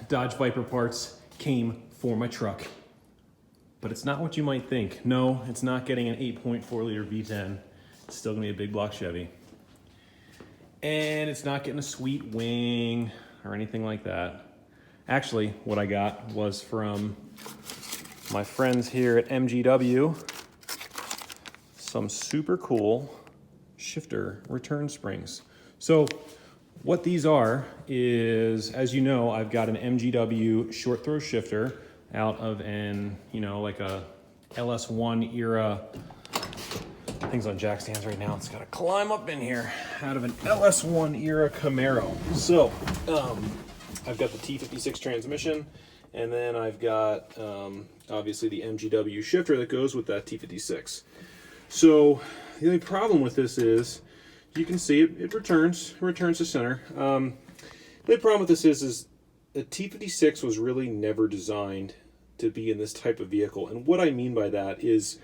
Dodge Viper parts came for my truck. But it's not what you might think. No, it's not getting an 8.4 liter V10. It's still gonna be a big block Chevy. And it's not getting a sweet wing or anything like that. Actually, what I got was from my friends here at MGW, some super cool shifter return springs. So what these are is, as you know, I've got an MGW short throw shifter out of an, like a LS1 era. Things on jack stands right now. It's got to climb up in here. Out of an LS1 era Camaro. So I've got the T56 transmission, and then I've got obviously the MGW shifter that goes with that T56. So the only problem with this is, you can see it returns to center. The only problem with this is the T56 was really never designed to be in this type of vehicle. And what I mean by that is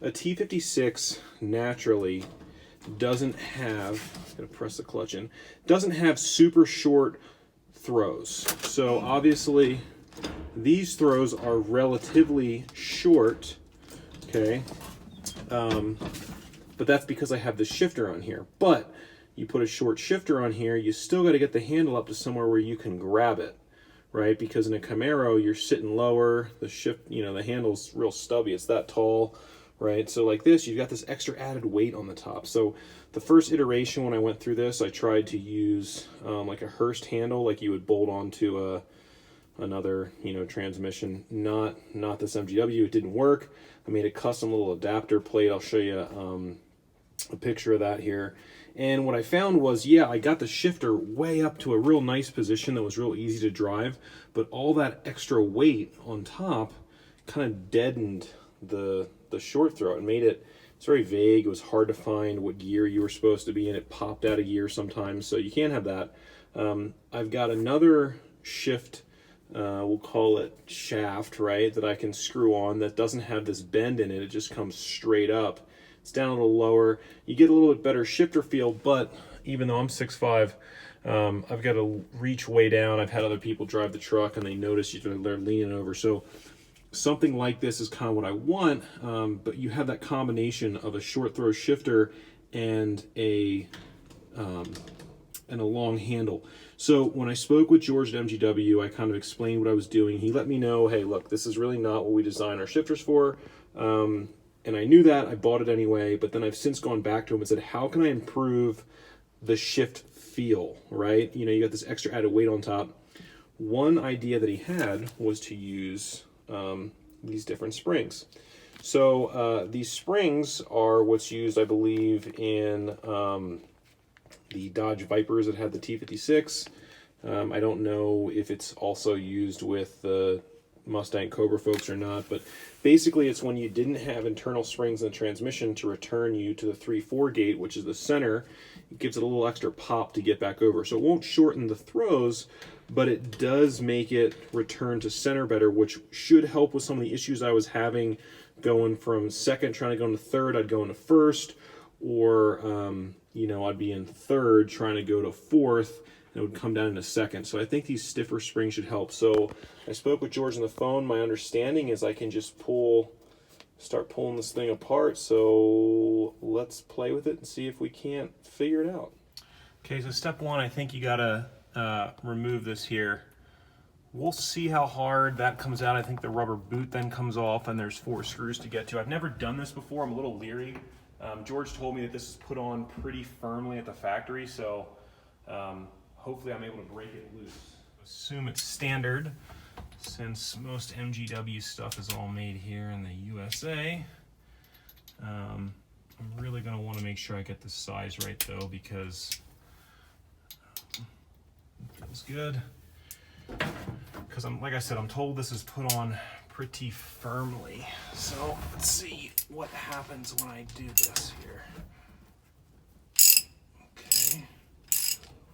a T56 naturally doesn't have, gotta press the clutch in, doesn't have super short throws. So obviously these throws are relatively short, okay? But that's because I have the shifter on here. But you put a short shifter on here, you still got to get the handle up to somewhere where you can grab it, right? Because in a Camaro, you're sitting lower, the handle's real stubby, it's that tall, right? So like this, you've got this extra added weight on the top. So the first iteration when I went through this, I tried to use like a Hurst handle, like you would bolt onto another transmission, not this MGW. It didn't work. I made a custom little adapter plate. I'll show you a picture of that here. And what I found was, yeah, I got the shifter way up to a real nice position that was real easy to drive, but all that extra weight on top kind of deadened the short throw. It made it's very vague. It was hard to find what gear you were supposed to be in. It popped out of gear sometimes, so you can't have that. I've got another shift, we'll call it shaft, right, that I can screw on that doesn't have this bend in it. It just comes straight up. It's down a little lower. You get a little bit better shifter feel, but even though I'm 6'5", I've got to reach way down. I've had other people drive the truck and they notice they're leaning over. So something like this is kind of what I want, but you have that combination of a short throw shifter and a long handle. So when I spoke with George at MGW, I kind of explained what I was doing. He let me know, hey, look, this is really not what we design our shifters for. And I knew that. I bought it anyway, but then I've since gone back to him and said, how can I improve the shift feel, right? You got this extra added weight on top. One idea that he had was to use these different springs. So these springs are what's used, I believe, in the Dodge Vipers that had the T56. I don't know if it's also used with the Mustang Cobra folks or not, but basically it's when you didn't have internal springs in the transmission to return you to the 3/4 gate, which is the center. It gives it a little extra pop to get back over. So it won't shorten the throws, but it does make it return to center better, which should help with some of the issues I was having going from second, trying to go into third. I'd go into first, or I'd be in third trying to go to fourth, and it would come down into second. So I think these stiffer springs should help. So I spoke with George on the phone. My understanding is I can just start pulling this thing apart. So let's play with it and see if we can't figure it out. Okay, so step one, I think you gotta remove this here. We'll see how hard that comes out. I think the rubber boot then comes off, and there's 4 screws to get to. I've never done this before. I'm a little leery. George told me that this is put on pretty firmly at the factory, so hopefully I'm able to break it loose. Assume it's standard, since most MGW stuff is all made here in the USA. I'm really going to want to make sure I get the size right though, because it feels good. Because like I said, I'm told this is put on pretty firmly. So let's see what happens when I do this here. Okay.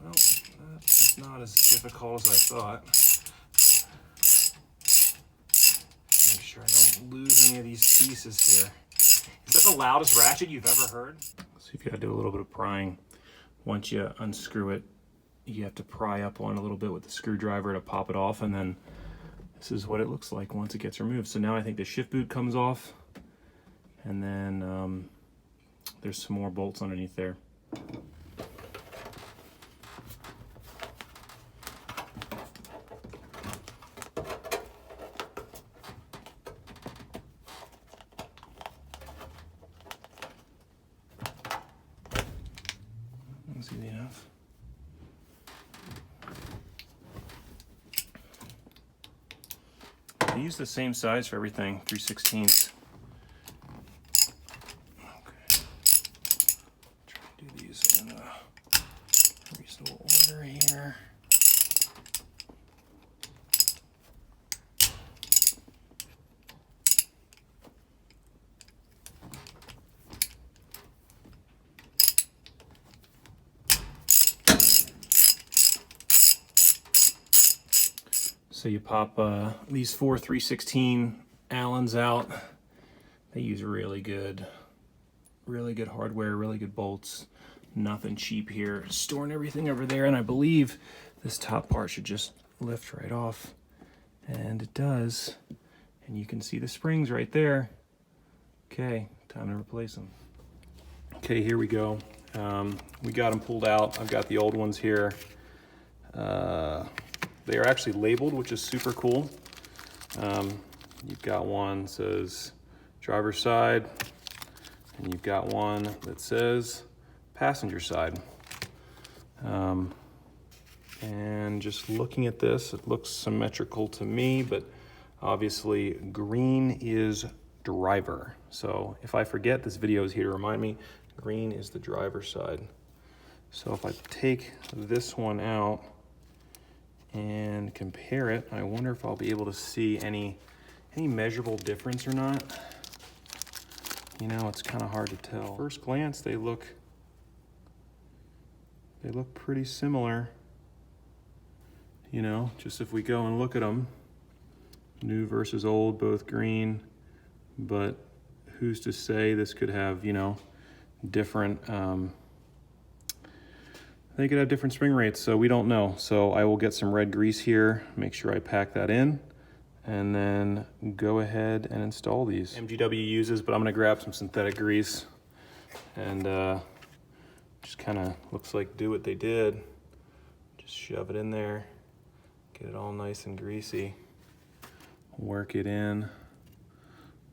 Well, that is not as difficult as I thought. Make sure I don't lose any of these pieces here. Is that the loudest ratchet you've ever heard? So you've got to do a little bit of prying once you unscrew it you have to pry up on a little bit with the screwdriver to pop it off, and then this is what it looks like once it gets removed. So now I think the shift boot comes off, and then there's some more bolts underneath there. Easy enough. I use the same size for everything, 3/16. Okay. Try to do these in a reasonable order here. So you pop these 4 3/16 Allens out. They use really good hardware, really good bolts. Nothing cheap here. Storing everything over there, and I believe this top part should just lift right off. And it does. And you can see the springs right there. Okay, time to replace them. Okay, here we go. We got them pulled out. I've got the old ones here. They are actually labeled, which is super cool. You've got one that says driver's side, and you've got one that says passenger side. And just looking at this, it looks symmetrical to me, but obviously green is driver. So if I forget, this video is here to remind me, green is the driver's side. So if I take this one out and compare it, I wonder if I'll be able to see any measurable difference or not. You know, it's kind of hard to tell. First glance, they look pretty similar. You know, just if we go and look at them, new versus old, both green, but who's to say this could have, you know, different, they could have different spring rates, so we don't know. So I will get some red grease here, make sure I pack that in, and then go ahead and install these. MGW uses, but I'm gonna grab some synthetic grease and just kind of looks like do what they did. Just shove it in there, get it all nice and greasy, work it in.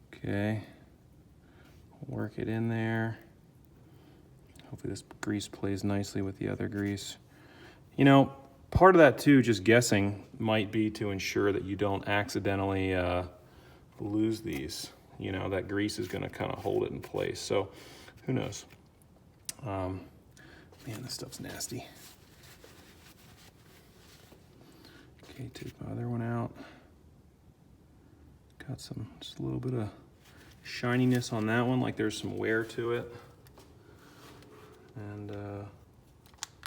Okay, work it in there. Hopefully this grease plays nicely with the other grease. You know, part of that too, just guessing, might be to ensure that you don't accidentally lose these. You know, that grease is gonna kind of hold it in place. So who knows? Man, this stuff's nasty. Okay, take my other one out. Got some, just a little bit of shininess on that one, like there's some wear to it. And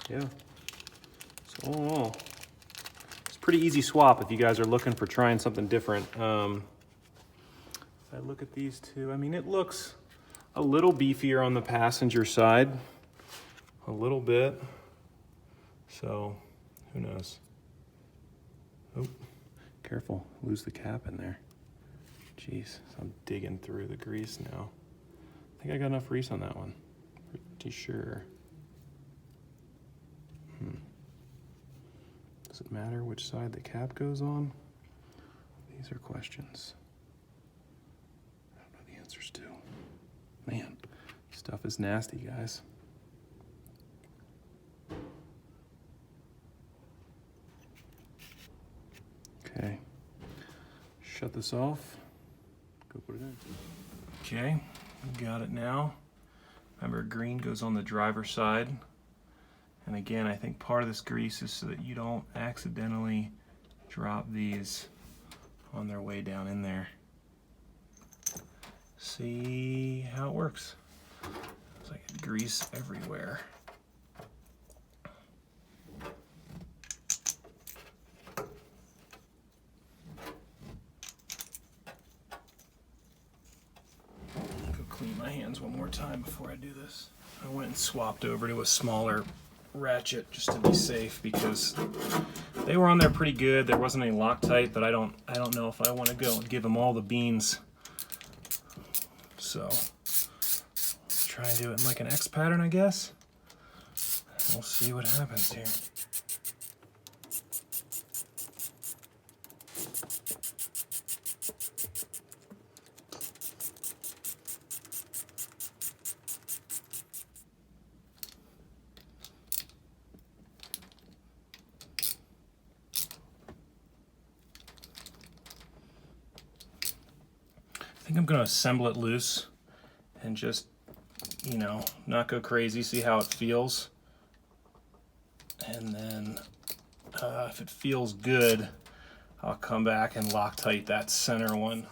yeah, so all in all, it's a pretty easy swap if you guys are looking for trying something different. If I look at these two, I mean, it looks a little beefier on the passenger side, a little bit, so who knows. Oh, careful, lose the cap in there. Jeez, I'm digging through the grease now. I think I got enough grease on that one. Pretty sure. Does it matter which side the cap goes on? These are questions I don't know the answers to. Man, stuff is nasty, guys. Okay, shut this off. Go put it in. Okay, got it now. Remember, green goes on the driver's side. And again, I think part of this grease is so that you don't accidentally drop these on their way down in there. See how it works. It's like grease everywhere. Go clean my hands one more time before I do this. I went and swapped over to a smaller ratchet just to be safe, because they were on there pretty good. There wasn't any Loctite, but I don't know if I want to go and give them all the beans. So try and do it in like an X pattern, I guess. We'll see what happens here. I think I'm going to assemble it loose and just, you know, not go crazy, see how it feels. And then if it feels good, I'll come back and Loctite that center one.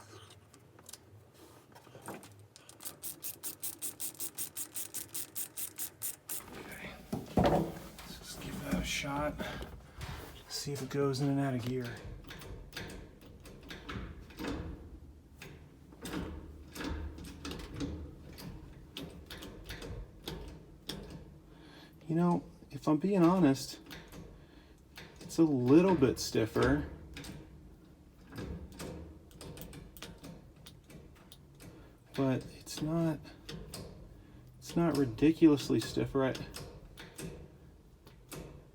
Okay, let's just give that a shot, see if it goes in and out of gear. You know, if I'm being honest, it's a little bit stiffer. But it's not ridiculously stiffer.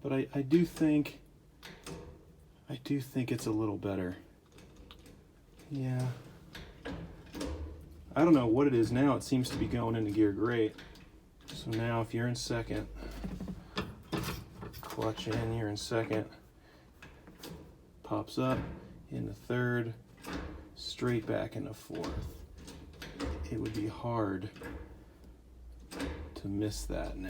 But I do think it's a little better. Yeah. I don't know what it is now. It seems to be going into gear great. So now if you're in second, clutch in, you're in second, pops up into third, straight back into fourth. It would be hard to miss that now.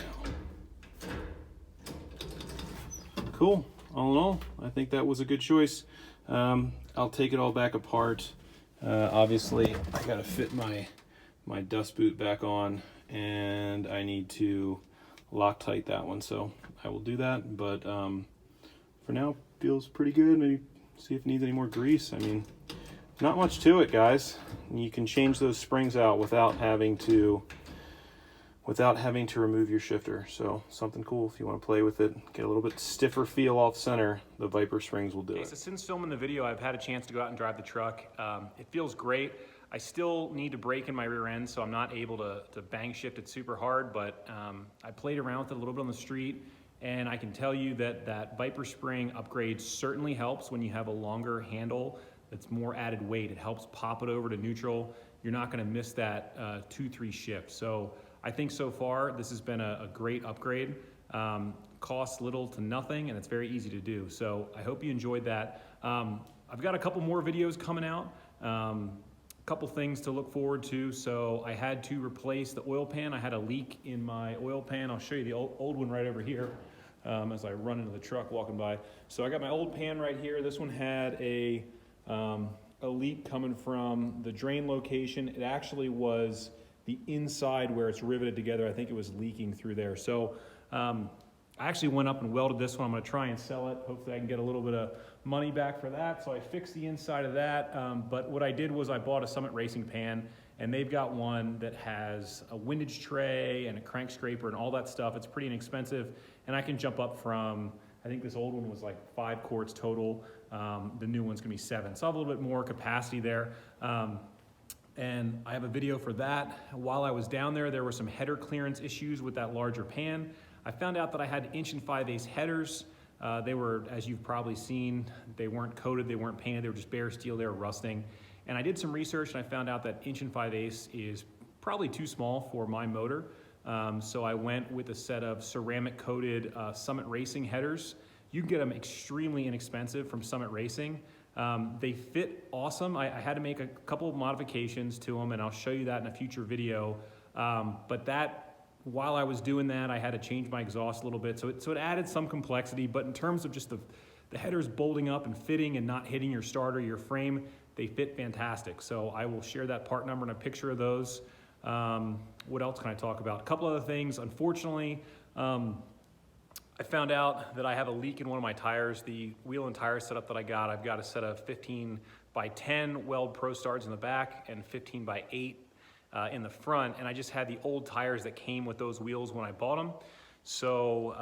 Cool. All in all, I think that was a good choice. I'll take it all back apart. Obviously, I gotta fit my dust boot back on, and I need to Loctite that one, so I will do that. But for now, feels pretty good. Maybe see if it needs any more grease. I mean, not much to it, guys. You can change those springs out without having to remove your shifter. So something cool if you want to play with it, get a little bit stiffer feel off center, the Viper springs will do it. So since filming the video, I've had a chance to go out and drive the truck. It feels great. I still need to brake in my rear end, so I'm not able to bang shift it super hard, but I played around with it a little bit on the street, and I can tell you that Viper spring upgrade certainly helps when you have a longer handle that's more added weight. It helps pop it over to neutral. You're not gonna miss that 2-3 shift. So I think so far this has been a great upgrade. Costs little to nothing, and it's very easy to do. So I hope you enjoyed that. I've got a couple more videos coming out. Couple things to look forward to. So I had to replace the oil pan. I had a leak in my oil pan. I'll show you the old one right over here as I run into the truck walking by. So I got my old pan right here. This one had a leak coming from the drain location. It actually was the inside where it's riveted together. I think it was leaking through there. So I actually went up and welded this one. I'm gonna try and sell it. Hopefully I can get a little bit of money back for that. So I fixed the inside of that. But what I did was I bought a Summit Racing pan, and they've got one that has a windage tray and a crank scraper and all that stuff. It's pretty inexpensive, and I can jump up from, I think this old one was like 5 quarts total. The new one's gonna be 7. So I have a little bit more capacity there. And I have a video for that. While I was down there were some header clearance issues with that larger pan. I found out that I had 1 5/8 headers. They were, as you've probably seen, they weren't coated, they weren't painted, they were just bare steel, they were rusting. And I did some research and I found out that 1 5/8 is probably too small for my motor. So I went with a set of ceramic coated Summit Racing headers. You can get them extremely inexpensive from Summit Racing. They fit awesome. I had to make a couple of modifications to them, and I'll show you that in a future video. While I was doing that, I had to change my exhaust a little bit, so it added some complexity, but in terms of just the headers bolting up and fitting and not hitting your starter, your frame, they fit fantastic. So I will share that part number and a picture of those. What else can I talk about? A couple other things. Unfortunately, I found out that I have a leak in one of my tires. The wheel and tire setup that I've got a set of 15x10 Weld Pro Stars in the back and 15x8 in the front, and I just had the old tires that came with those wheels when I bought them. So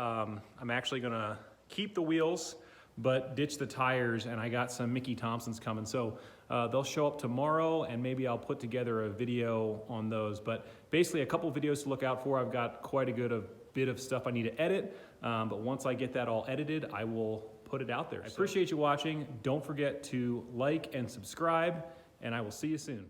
I'm actually gonna keep the wheels, but ditch the tires, and I got some Mickey Thompsons coming. So they'll show up tomorrow, and maybe I'll put together a video on those. But basically a couple videos to look out for. I've got quite a bit of stuff I need to edit, but once I get that all edited, I will put it out there. I appreciate you watching. Don't forget to like and subscribe, and I will see you soon.